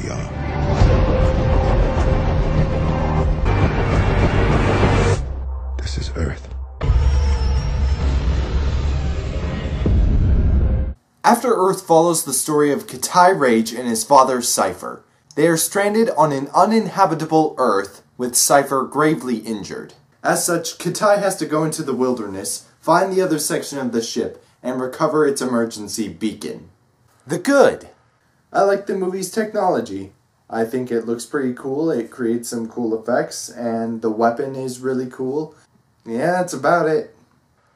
we are. This is Earth. After Earth follows the story of Kitai Rage and his father Cypher. They are stranded on an uninhabitable Earth with Cypher gravely injured. As such, Kitai has to go into the wilderness, find the other section of the ship, and recover its emergency beacon. The good! I like the movie's technology. I think it looks pretty cool, it creates some cool effects, and the weapon is really cool. Yeah, that's about it.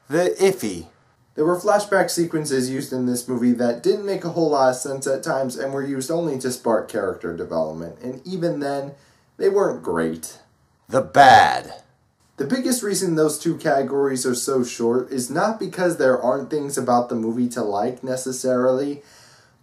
The iffy. There were flashback sequences used in this movie that didn't make a whole lot of sense at times and were used only to spark character development, and even then, they weren't great. The bad. The biggest reason those two categories are so short is not because there aren't things about the movie to like necessarily,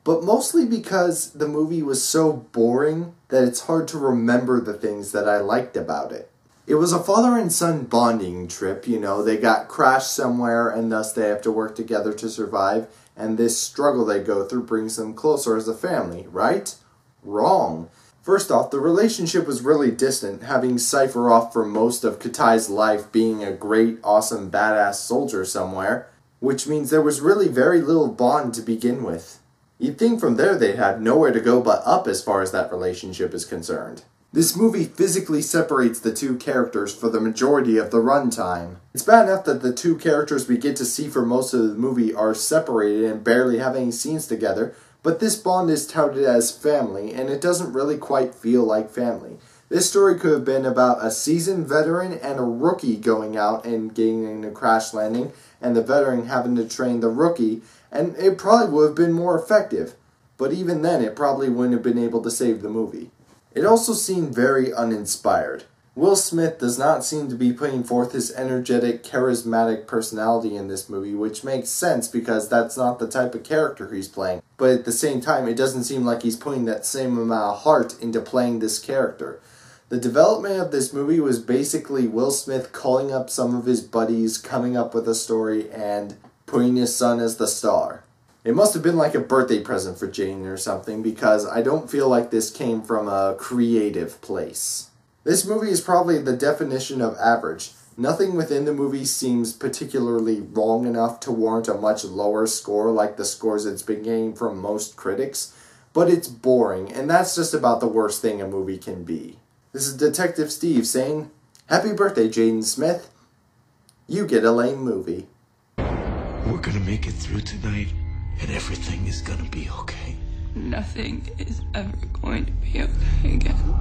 but mostly because the movie was so boring that it's hard to remember the things that I liked about it. It was a father and son bonding trip, you know, they got crashed somewhere and thus they have to work together to survive, and this struggle they go through brings them closer as a family, right? Wrong. First off, the relationship was really distant, having Cypher off for most of Kitai's life being a great, awesome, badass soldier somewhere, which means there was really very little bond to begin with. You'd think from there they'd have nowhere to go but up as far as that relationship is concerned. This movie physically separates the two characters for the majority of the runtime. It's bad enough that the two characters we get to see for most of the movie are separated and barely have any scenes together, but this bond is touted as family, and it doesn't really quite feel like family. This story could have been about a seasoned veteran and a rookie going out and getting in a crash landing, and the veteran having to train the rookie, and it probably would have been more effective. But even then, it probably wouldn't have been able to save the movie. It also seemed very uninspired. Will Smith does not seem to be putting forth his energetic, charismatic personality in this movie, which makes sense because that's not the type of character he's playing. But at the same time, it doesn't seem like he's putting that same amount of heart into playing this character. The development of this movie was basically Will Smith calling up some of his buddies, coming up with a story, and putting his son as the star. It must have been like a birthday present for Jane or something, because I don't feel like this came from a creative place. This movie is probably the definition of average. Nothing within the movie seems particularly wrong enough to warrant a much lower score like the scores it's been getting from most critics, but it's boring, and that's just about the worst thing a movie can be. This is Detective Steve saying, happy birthday, Jaden Smith. You get a lame movie. We're gonna make it through tonight, and everything is gonna be okay. Nothing is ever going to be okay again.